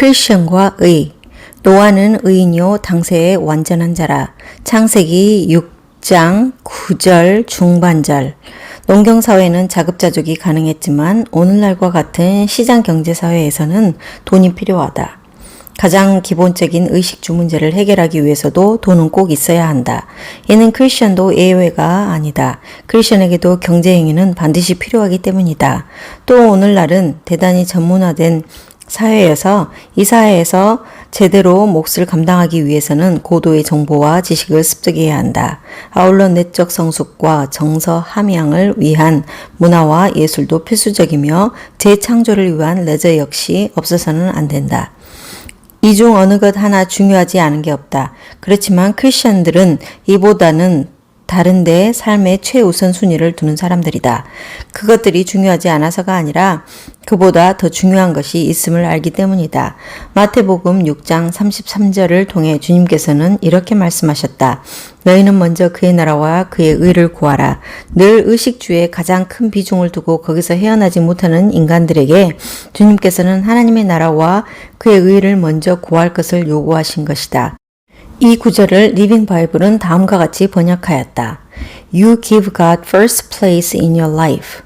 크리스천과 의. 노아는 의인이요 당세의 완전한 자라. 창세기 6장 9절 중반절. 농경사회는 자급자족이 가능했지만 오늘날과 같은 시장 경제사회에서는 돈이 필요하다. 가장 기본적인 의식주 문제를 해결하기 위해서도 돈은 꼭 있어야 한다. 이는 크리스천도 예외가 아니다. 크리스천에게도 경제행위는 반드시 필요하기 때문이다. 또 오늘날은 대단히 전문화된 사회여서 이 사회에서 제대로 몫을 감당하기 위해서는 고도의 정보와 지식을 습득해야 한다. 아울러 내적 성숙과 정서 함양을 위한 문화와 예술도 필수적이며 재창조를 위한 레저 역시 없어서는 안 된다. 이 중 어느 것 하나 중요하지 않은 게 없다. 그렇지만 크리스천들은 이보다는 다른데 삶의 최우선 순위를 두는 사람들이다. 그것들이 중요하지 않아서가 아니라 그보다 더 중요한 것이 있음을 알기 때문이다. 마태복음 6장 33절을 통해 주님께서는 이렇게 말씀하셨다. 너희는 먼저 그의 나라와 그의 의를 구하라. 늘 의식주에 가장 큰 비중을 두고 거기서 헤어나지 못하는 인간들에게 주님께서는 하나님의 나라와 그의 의를 먼저 구할 것을 요구하신 것이다. 이 구절을 리빙 바이블은 다음과 같이 번역하였다. You give God first place in your life.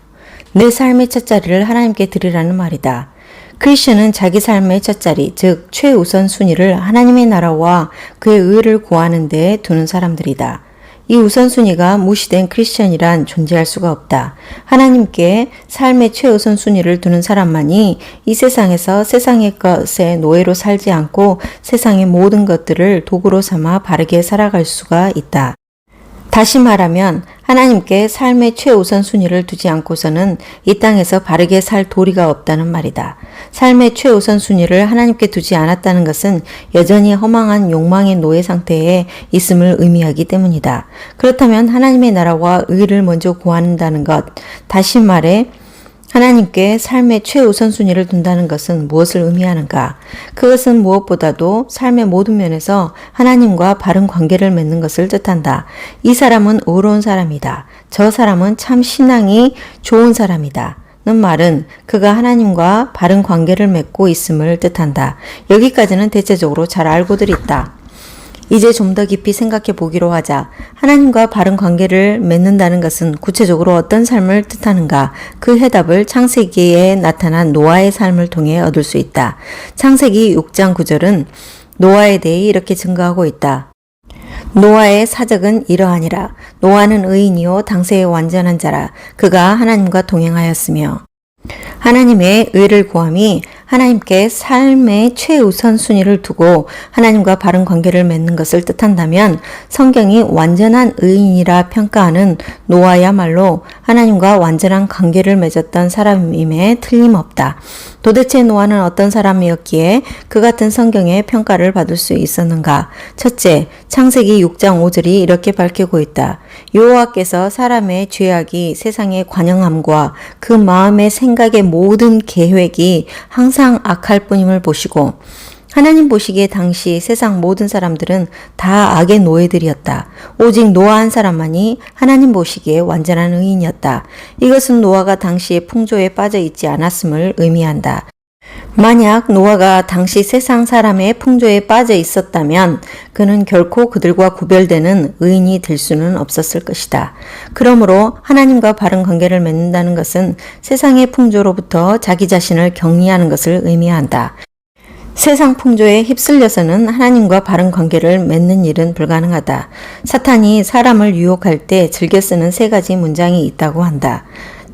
내 삶의 첫 자리를 하나님께 드리라는 말이다. 크리스천은 자기 삶의 첫 자리, 즉 최우선 순위를 하나님의 나라와 그의 의를 구하는 데 두는 사람들이다. 이 우선순위가 무시된 크리스천이란 존재할 수가 없다. 하나님께 삶의 최우선 순위를 두는 사람만이 이 세상에서 세상의 것에 노예로 살지 않고 세상의 모든 것들을 도구로 삼아 바르게 살아갈 수가 있다. 다시 말하면 하나님께 삶의 최우선 순위를 두지 않고서는 이 땅에서 바르게 살 도리가 없다는 말이다. 삶의 최우선 순위를 하나님께 두지 않았다는 것은 여전히 허망한 욕망의 노예 상태에 있음을 의미하기 때문이다. 그렇다면 하나님의 나라와 의를 먼저 구한다는 것, 다시 말해 하나님께 삶의 최우선 순위를 둔다는 것은 무엇을 의미하는가? 그것은 무엇보다도 삶의 모든 면에서 하나님과 바른 관계를 맺는 것을 뜻한다. 이 사람은 의로운 사람이다. 저 사람은 참 신앙이 좋은 사람이다. 는 말은 그가 하나님과 바른 관계를 맺고 있음을 뜻한다. 여기까지는 대체적으로 잘 알고들 있다. 이제 좀 더 깊이 생각해 보기로 하자. 하나님과 바른 관계를 맺는다는 것은 구체적으로 어떤 삶을 뜻하는가? 그 해답을 창세기에 나타난 노아의 삶을 통해 얻을 수 있다. 창세기 6장 9절은 노아에 대해 이렇게 증거하고 있다. 노아의 사적은 이러하니라. 노아는 의인이요 당세의 완전한 자라. 그가 하나님과 동행하였으며. 하나님의 의를 구함이 하나님께 삶의 최우선 순위를 두고 하나님과 바른 관계를 맺는 것을 뜻한다면 성경이 완전한 의인이라 평가하는 노아야말로 하나님과 완전한 관계를 맺었던 사람임에 틀림없다. 도대체 노아는 어떤 사람이었기에 그 같은 성경의 평가를 받을 수 있었는가? 첫째, 창세기 6장 5절이 이렇게 밝히고 있다. 여호와께서 사람의 죄악이 세상의 관영함과 그 마음의 생각의 모든 계획이 항상 악할 뿐임을 보시고 하나님 보시기에 당시 세상 모든 사람들은 다 악의 노예들이었다. 오직 노아 한 사람만이 하나님 보시기에 완전한 의인이었다. 이것은 노아가 당시에 풍조에 빠져 있지 않았음을 의미한다. 만약 노아가 당시 세상 사람의 풍조에 빠져 있었다면 그는 결코 그들과 구별되는 의인이 될 수는 없었을 것이다. 그러므로 하나님과 바른 관계를 맺는다는 것은 세상의 풍조로부터 자기 자신을 격리하는 것을 의미한다. 세상 풍조에 휩쓸려서는 하나님과 바른 관계를 맺는 일은 불가능하다. 사탄이 사람을 유혹할 때 즐겨 쓰는 세 가지 문장이 있다고 한다.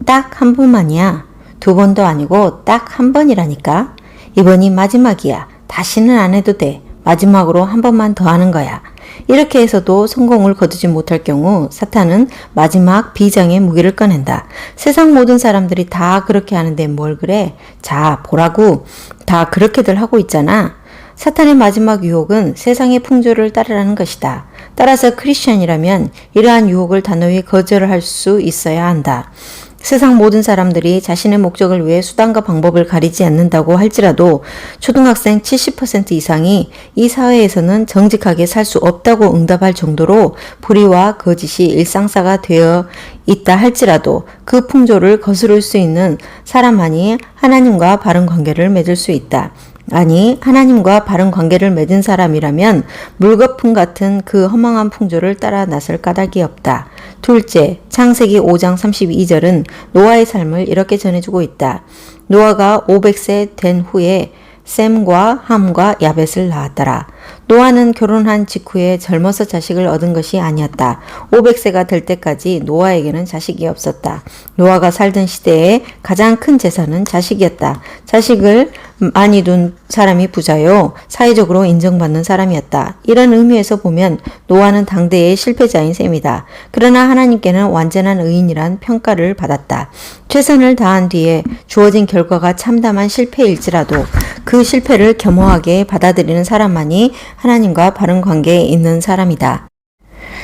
딱 한 번만이야. 두 번도 아니고 딱 한 번이라니까. 이번이 마지막이야. 다시는 안 해도 돼. 마지막으로 한 번만 더 하는 거야. 이렇게 해서도 성공을 거두지 못할 경우 사탄은 마지막 비장의 무기를 꺼낸다. 세상 모든 사람들이 다 그렇게 하는데 뭘 그래? 자, 보라고. 다 그렇게들 하고 있잖아. 사탄의 마지막 유혹은 세상의 풍조를 따르라는 것이다. 따라서 크리스천이라면 이러한 유혹을 단호히 거절할 수 있어야 한다. 세상 모든 사람들이 자신의 목적을 위해 수단과 방법을 가리지 않는다고 할지라도 초등학생 70% 이상이 이 사회에서는 정직하게 살 수 없다고 응답할 정도로 불의와 거짓이 일상사가 되어 있다 할지라도 그 풍조를 거스를 수 있는 사람만이 하나님과 바른 관계를 맺을 수 있다. 아니, 하나님과 바른 관계를 맺은 사람이라면 물거품 같은 그 허망한 풍조를 따라 나설 까닭이 없다. 둘째, 창세기 5장 32절은 노아의 삶을 이렇게 전해주고 있다. 노아가 500세 된 후에 셈과 함과 야벳을 낳았더라. 노아는 결혼한 직후에 젊어서 자식을 얻은 것이 아니었다. 500세가 될 때까지 노아에게는 자식이 없었다. 노아가 살던 시대에 가장 큰 재산은 자식이었다. 자식을 많이 둔 사람이 부자요, 사회적으로 인정받는 사람이었다. 이런 의미에서 보면 노아는 당대의 실패자인 셈이다. 그러나 하나님께는 완전한 의인이란 평가를 받았다. 최선을 다한 뒤에 주어진 결과가 참담한 실패일지라도 그 실패를 겸허하게 받아들이는 사람만이 하나님과 바른 관계에 있는 사람이다.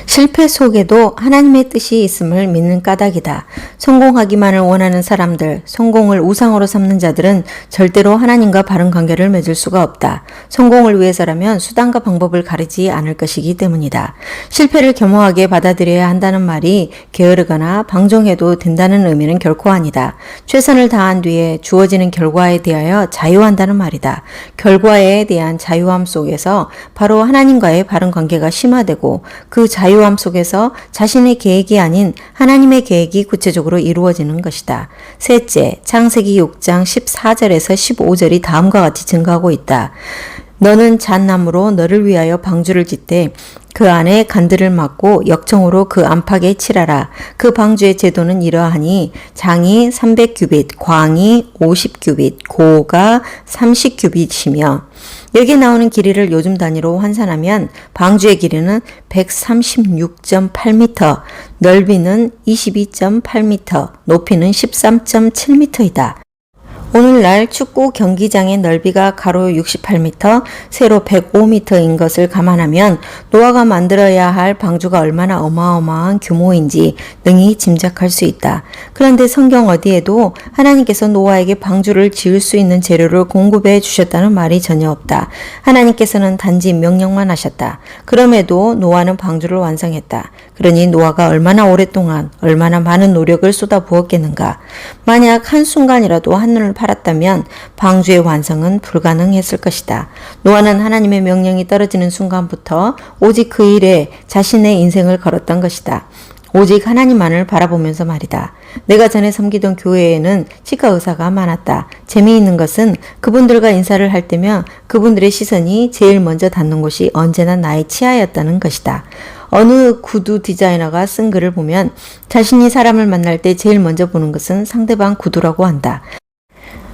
실패 속에도 하나님의 뜻이 있음을 믿는 까닭이다. 성공하기만을 원하는 사람들, 성공을 우상으로 삼는 자들은 절대로 하나님과 바른 관계를 맺을 수가 없다. 성공을 위해서라면 수단과 방법을 가리지 않을 것이기 때문이다. 실패를 겸허하게 받아들여야 한다는 말이 게으르거나 방종해도 된다는 의미는 결코 아니다. 최선을 다한 뒤에 주어지는 결과에 대하여 자유한다는 말이다. 결과에 대한 자유함 속에서 바로 하나님과의 바른 관계가 심화되고 그 자유함 속에서 자신의 계획이 아닌 하나님의 계획이 구체적으로 이루어지는 것이다. 셋째, 창세기 6장 14절에서 15절이 다음과 같이 증가하고 있다. 너는 잣나무로 너를 위하여 방주를 짓되 그 안에 간들을 막고 역청으로 그 안팎에 칠하라. 그 방주의 제도는 이러하니 장이 300규빗, 광이 50규빗, 고가 30규빗이며 여기 나오는 길이를 요즘 단위로 환산하면 방주의 길이는 136.8m, 넓이는 22.8m, 높이는 13.7m이다. 오늘날 축구 경기장의 넓이가 가로 68m, 세로 105m인 것을 감안하면 노아가 만들어야 할 방주가 얼마나 어마어마한 규모인지 능히 짐작할 수 있다. 그런데 성경 어디에도 하나님께서 노아에게 방주를 지을 수 있는 재료를 공급해 주셨다는 말이 전혀 없다. 하나님께서는 단지 명령만 하셨다. 그럼에도 노아는 방주를 완성했다. 그러니 노아가 얼마나 오랫동안 얼마나 많은 노력을 쏟아부었겠는가. 만약 한순간이라도 한눈을 팔았다면 방주의 완성은 불가능했을 것이다. 노아는 하나님의 명령이 떨어지는 순간부터 오직 그 일에 자신의 인생을 걸었던 것이다. 오직 하나님만을 바라보면서 말이다. 내가 전에 섬기던 교회에는 치과 의사가 많았다. 재미있는 것은 그분들과 인사를 할 때면 그분들의 시선이 제일 먼저 닿는 곳이 언제나 나의 치아였다는 것이다. 어느 구두 디자이너가 쓴 글을 보면 자신이 사람을 만날 때 제일 먼저 보는 것은 상대방 구두라고 한다.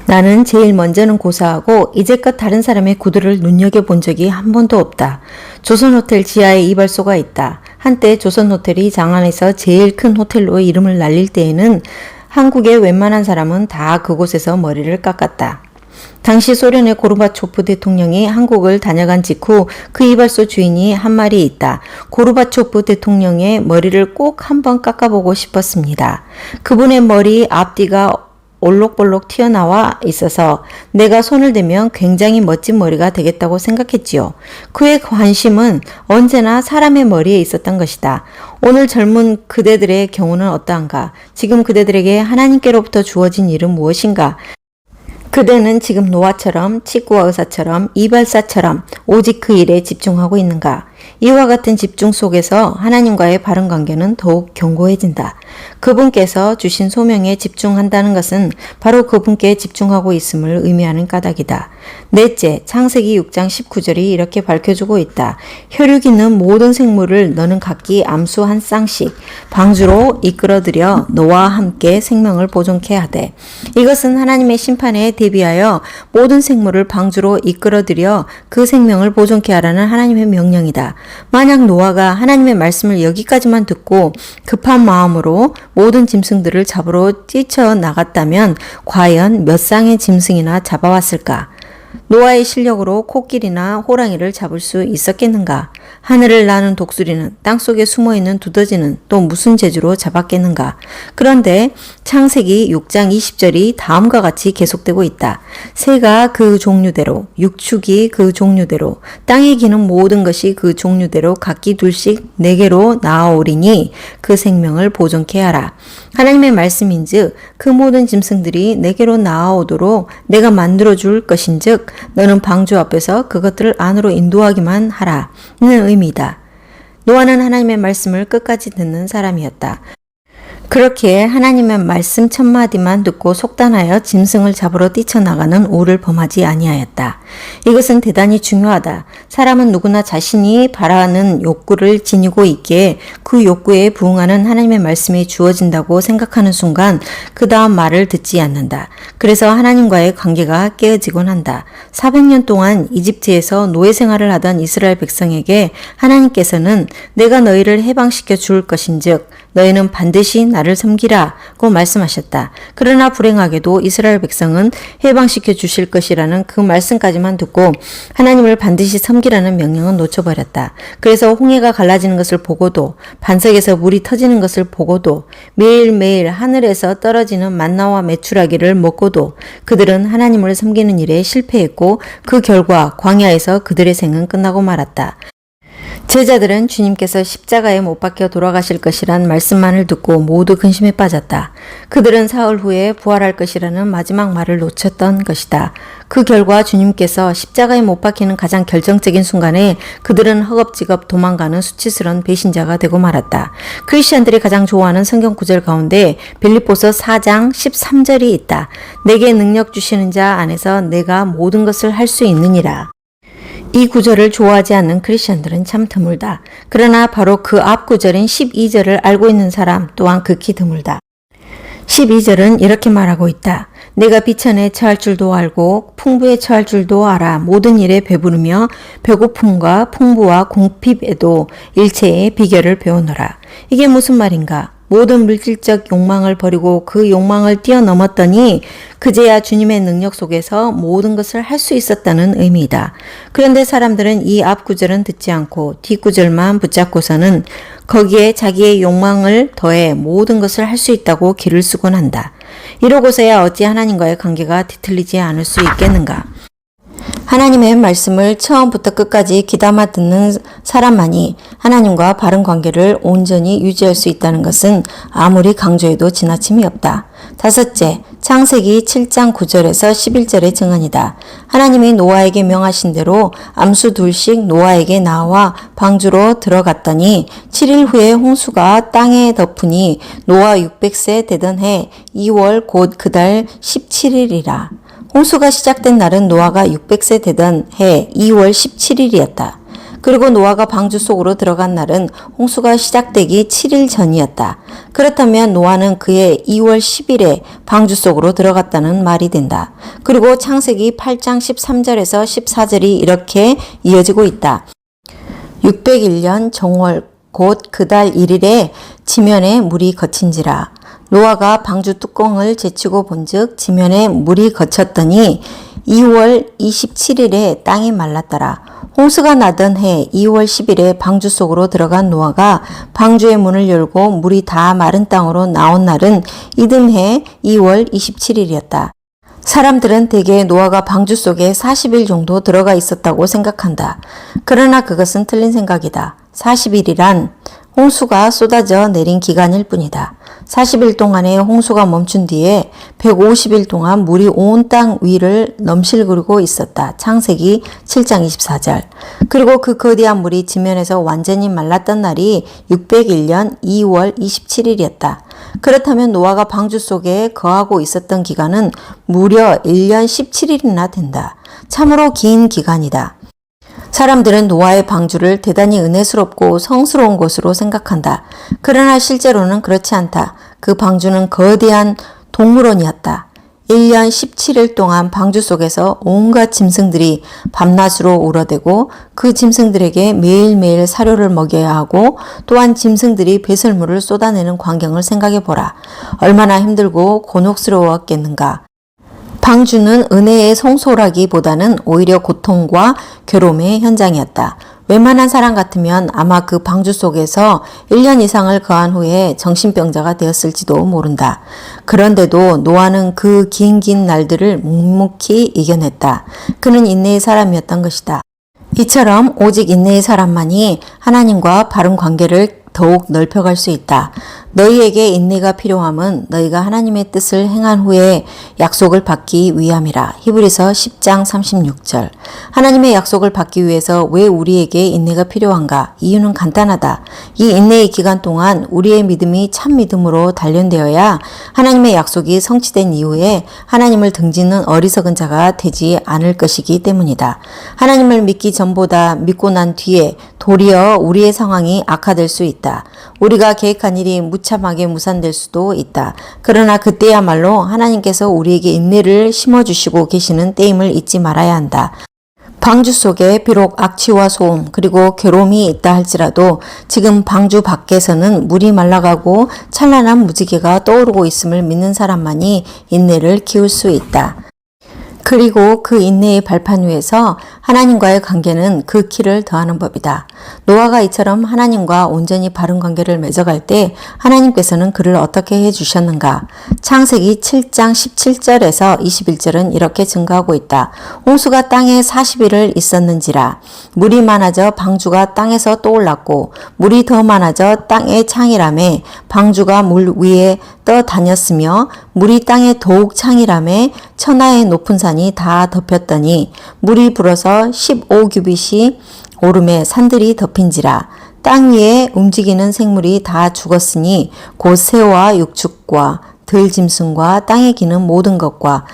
나는 제일 먼저는 고사하고 이제껏 다른 사람의 구두를 눈여겨본 적이 한 번도 없다. 조선호텔 지하에 이발소가 있다. 한때 조선호텔이 장안에서 제일 큰 호텔로 이름을 날릴 때에는 한국의 웬만한 사람은 다 그곳에서 머리를 깎았다. 당시 소련의 고르바초프 대통령이 한국을 다녀간 직후 그 이발소 주인이 한 말이 있다. 고르바초프 대통령의 머리를 꼭 한번 깎아보고 싶었습니다. 그분의 머리 앞뒤가 올록볼록 튀어나와 있어서 내가 손을 대면 굉장히 멋진 머리가 되겠다고 생각했지요. 그의 관심은 언제나 사람의 머리에 있었던 것이다. 오늘 젊은 그대들의 경우는 어떠한가? 지금 그대들에게 하나님께로부터 주어진 일은 무엇인가? 그대는 지금 노아처럼 치과 의사처럼 이발사처럼 오직 그 일에 집중하고 있는가? 이와 같은 집중 속에서 하나님과의 바른 관계는 더욱 견고해진다. 그분께서 주신 소명에 집중한다는 것은 바로 그분께 집중하고 있음을 의미하는 까닭이다. 넷째, 창세기 6장 19절이 이렇게 밝혀주고 있다. 혈육 있는 모든 생물을 너는 각기 암수 한 쌍씩 방주로 이끌어들여 너와 함께 생명을 보존케 하되. 이것은 하나님의 심판에 대비하여 모든 생물을 방주로 이끌어들여 그 생명을 보존케 하라는 하나님의 명령이다. 만약 노아가 하나님의 말씀을 여기까지만 듣고 급한 마음으로 모든 짐승들을 잡으러 뛰쳐나갔다면 과연 몇 쌍의 짐승이나 잡아왔을까? 노아의 실력으로 코끼리나 호랑이를 잡을 수 있었겠는가? 하늘을 나는 독수리는 땅속에 숨어있는 두더지는 또 무슨 재주로 잡았겠는가. 그런데 창세기 6장 20절이 다음과 같이 계속되고 있다. 새가 그 종류대로, 육축이 그 종류대로, 땅에 기는 모든 것이 그 종류대로 각기 둘씩 내게로 나아오리니 그 생명을 보존케 하라. 하나님의 말씀인즉 그 모든 짐승들이 내게로 나아오도록 내가 만들어줄 것인즉 너는 방주 앞에서 그것들을 안으로 인도하기만 하라. 는 의미다. 노아는 하나님의 말씀을 끝까지 듣는 사람이었다. 그렇게 하나님의 말씀 첫마디만 듣고 속단하여 짐승을 잡으러 뛰쳐나가는 오를 범하지 아니하였다. 이것은 대단히 중요하다. 사람은 누구나 자신이 바라는 욕구를 지니고 있기에 그 욕구에 부응하는 하나님의 말씀이 주어진다고 생각하는 순간 그 다음 말을 듣지 않는다. 그래서 하나님과의 관계가 깨어지곤 한다. 400년 동안 이집트에서 노예 생활을 하던 이스라엘 백성에게 하나님께서는 내가 너희를 해방시켜 줄 것인즉 너희는 반드시 나를 섬기라고 말씀하셨다. 그러나 불행하게도 이스라엘 백성은 해방시켜 주실 것이라는 그 말씀까지만 듣고 하나님을 반드시 섬기라는 명령은 놓쳐버렸다. 그래서 홍해가 갈라지는 것을 보고도 반석에서 물이 터지는 것을 보고도 매일매일 하늘에서 떨어지는 만나와 메추라기를 먹고도 그들은 하나님을 섬기는 일에 실패했고 그 결과 광야에서 그들의 생은 끝나고 말았다. 제자들은 주님께서 십자가에 못 박혀 돌아가실 것이란 말씀만을 듣고 모두 근심에 빠졌다. 그들은 사흘 후에 부활할 것이라는 마지막 말을 놓쳤던 것이다. 그 결과 주님께서 십자가에 못 박히는 가장 결정적인 순간에 그들은 허겁지겁 도망가는 수치스러운 배신자가 되고 말았다. 크리스천들이 가장 좋아하는 성경 구절 가운데 빌립보서 4장 13절이 있다. 내게 능력 주시는 자 안에서 내가 모든 것을 할 수 있느니라. 이 구절을 좋아하지 않는 크리스천들은 참 드물다. 그러나 바로 그 앞 구절인 12절을 알고 있는 사람 또한 극히 드물다. 12절은 이렇게 말하고 있다. 내가 비천에 처할 줄도 알고 풍부에 처할 줄도 알아. 모든 일에 배부르며 배고픔과 풍부와 궁핍에도 일체의 비결을 배우노라. 이게 무슨 말인가? 모든 물질적 욕망을 버리고 그 욕망을 뛰어넘었더니 그제야 주님의 능력 속에서 모든 것을 할 수 있었다는 의미이다. 그런데 사람들은 이 앞 구절은 듣지 않고 뒷 구절만 붙잡고서는 거기에 자기의 욕망을 더해 모든 것을 할 수 있다고 기를 쓰곤 한다. 이러고서야 어찌 하나님과의 관계가 뒤틀리지 않을 수 있겠는가? 하나님의 말씀을 처음부터 끝까지 귀담아 듣는 사람만이 하나님과 바른 관계를 온전히 유지할 수 있다는 것은 아무리 강조해도 지나침이 없다. 다섯째, 창세기 7장 9절에서 11절의 증언이다. 하나님이 노아에게 명하신 대로 암수 둘씩 노아에게 나와 방주로 들어갔더니 7일 후에 홍수가 땅에 덮으니 노아 600세 되던 해 2월 곧 그달 17일이라. 홍수가 시작된 날은 노아가 600세 되던 해 2월 17일이었다. 그리고 노아가 방주 속으로 들어간 날은 홍수가 시작되기 7일 전이었다. 그렇다면 노아는 그해 2월 10일에 방주 속으로 들어갔다는 말이 된다. 그리고 창세기 8장 13절에서 14절이 이렇게 이어지고 있다. 601년 정월 곧 그달 1일에 지면에 물이 거친지라. 노아가 방주 뚜껑을 제치고 본즉 지면에 물이 거쳤더니 2월 27일에 땅이 말랐더라. 홍수가 나던 해 2월 10일에 방주 속으로 들어간 노아가 방주의 문을 열고 물이 다 마른 땅으로 나온 날은 이듬해 2월 27일이었다. 사람들은 대개 노아가 방주 속에 40일 정도 들어가 있었다고 생각한다. 그러나 그것은 틀린 생각이다. 40일이란 홍수가 쏟아져 내린 기간일 뿐이다. 40일 동안의 홍수가 멈춘 뒤에 150일 동안 물이 온 땅 위를 넘실거리고 있었다. 창세기 7장 24절. 그리고 그 거대한 물이 지면에서 완전히 말랐던 날이 601년 2월 27일이었다. 그렇다면 노아가 방주 속에 거하고 있었던 기간은 무려 1년 17일이나 된다. 참으로 긴 기간이다. 사람들은 노아의 방주를 대단히 은혜스럽고 성스러운 곳으로 생각한다. 그러나 실제로는 그렇지 않다. 그 방주는 거대한 동물원이었다. 1년 17일 동안 방주 속에서 온갖 짐승들이 밤낮으로 울어대고 그 짐승들에게 매일매일 사료를 먹여야 하고 또한 짐승들이 배설물을 쏟아내는 광경을 생각해 보라. 얼마나 힘들고 곤혹스러웠겠는가. 방주는 은혜의 성소라기보다는 오히려 고통과 괴로움의 현장이었다. 웬만한 사람 같으면 아마 그 방주 속에서 1년 이상을 거한 후에 정신병자가 되었을지도 모른다. 그런데도 노아는 그 긴 날들을 묵묵히 이겨냈다. 그는 인내의 사람이었던 것이다. 이처럼 오직 인내의 사람만이 하나님과 바른 관계를 더욱 넓혀갈 수 있다. 너희에게 인내가 필요함은 너희가 하나님의 뜻을 행한 후에 약속을 받기 위함이라. 히브리서 10장 36절. 하나님의 약속을 받기 위해서 왜 우리에게 인내가 필요한가? 이유는 간단하다. 이 인내의 기간 동안 우리의 믿음이 참 믿음으로 단련되어야 하나님의 약속이 성취된 이후에 하나님을 등지는 어리석은 자가 되지 않을 것이기 때문이다. 하나님을 믿기 전보다 믿고 난 뒤에 도리어 우리의 상황이 악화될 수 있다. 우리가 계획한 일이 무참하게 무산될 수도 있다. 그러나 그때야말로 하나님께서 우리에게 인내를 심어주시고 계시는 때임을 잊지 말아야 한다. 방주 속에 비록 악취와 소음 그리고 괴로움이 있다 할지라도 지금 방주 밖에서는 물이 말라가고 찬란한 무지개가 떠오르고 있음을 믿는 사람만이 인내를 키울 수 있다. 그리고 그 인내의 발판 위에서 하나님과의 관계는 그 키를 더하는 법이다. 노아가 이처럼 하나님과 온전히 바른 관계를 맺어갈 때 하나님께서는 그를 어떻게 해주셨는가? 창세기 7장 17절에서 21절은 이렇게 증거하고 있다. 홍수가 땅에 40일을 있었는지라. 물이 많아져 방주가 땅에서 떠올랐고 물이 더 많아져 땅의 창이라매 방주가 물 위에 떠다녔으며 물이 땅에 더욱 창이라매 천하의 높은 산이 다 덮였더니 물이 불어서 15규빗이 오름에 산들이 덮인지라. 땅 위에 움직이는 생물이 다 죽었으니 곧 새와 육축과 들짐승과 땅에 기는 모든 것과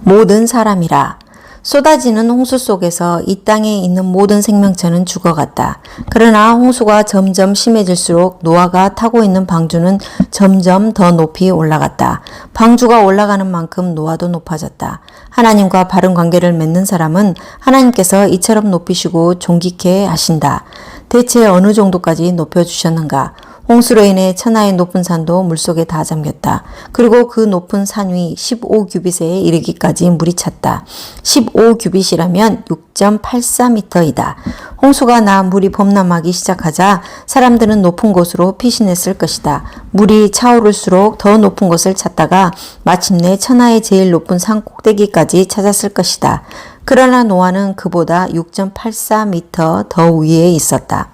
모든 사람이라. 쏟아지는 홍수 속에서 이 땅에 있는 모든 생명체는 죽어갔다. 그러나 홍수가 점점 심해질수록 노아가 타고 있는 방주는 점점 더 높이 올라갔다. 방주가 올라가는 만큼 노아도 높아졌다. 하나님과 바른 관계를 맺는 사람은 하나님께서 이처럼 높이시고 존귀케 하신다. 대체 어느 정도까지 높여주셨는가? 홍수로 인해 천하의 높은 산도 물속에 다 잠겼다. 그리고 그 높은 산 위 15규빗에 이르기까지 물이 찼다. 15규빗이라면 6.84m이다. 홍수가 나 물이 범람하기 시작하자 사람들은 높은 곳으로 피신했을 것이다. 물이 차오를수록 더 높은 곳을 찾다가 마침내 천하의 제일 높은 산 꼭대기까지 찾았을 것이다. 그러나 노아는 그보다 6.84m 더 위에 있었다.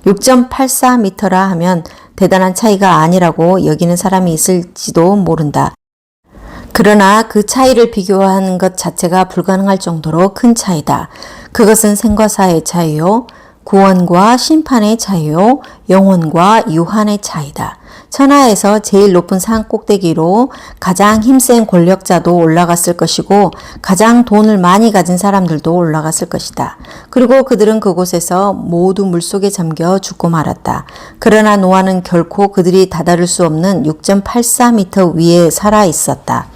6.84m라 하면 대단한 차이가 아니라고 여기는 사람이 있을지도 모른다. 그러나 그 차이를 비교하는 것 자체가 불가능할 정도로 큰 차이다. 그것은 생과 사의 차이요, 구원과 심판의 차이요, 영혼과 유한의 차이다. 천하에서 제일 높은 산 꼭대기로 가장 힘센 권력자도 올라갔을 것이고 가장 돈을 많이 가진 사람들도 올라갔을 것이다. 그리고 그들은 그곳에서 모두 물속에 잠겨 죽고 말았다. 그러나 노아는 결코 그들이 다다를 수 없는 6.84m 위에 살아 있었다.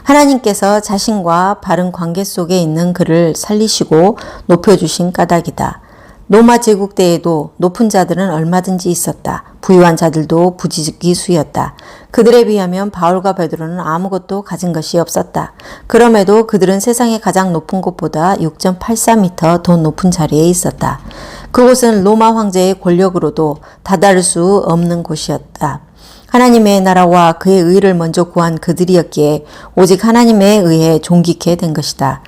하나님께서 자신과 바른 관계 속에 있는 그를 살리시고 높여주신 까닭이다. 로마 제국 때에도 높은 자들은 얼마든지 있었다. 부유한 자들도 부지기수였다. 그들에 비하면 바울과 베드로는 아무것도 가진 것이 없었다. 그럼에도 그들은 세상의 가장 높은 곳보다 6.84m 더 높은 자리에 있었다. 그곳은 로마 황제의 권력으로도 다다를 수 없는 곳이었다. 하나님의 나라와 그의 의를 먼저 구한 그들이었기에 오직 하나님에 의해 존귀케 된 것이다.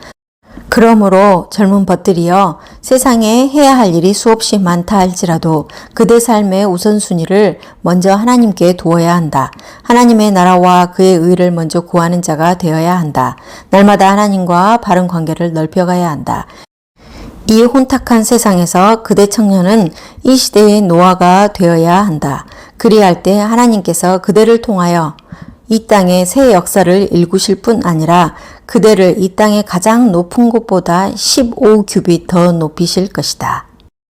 그러므로 젊은 벗들이여 세상에 해야 할 일이 수없이 많다 할지라도 그대 삶의 우선순위를 먼저 하나님께 두어야 한다. 하나님의 나라와 그의 의를 먼저 구하는 자가 되어야 한다. 날마다 하나님과 바른 관계를 넓혀가야 한다. 이 혼탁한 세상에서 그대 청년은 이 시대의 노아가 되어야 한다. 그리할 때 하나님께서 그대를 통하여 이 땅의 새 역사를 일구실 뿐 아니라 그대를 이 땅의 가장 높은 곳보다 15규빗 더 높이실 것이다.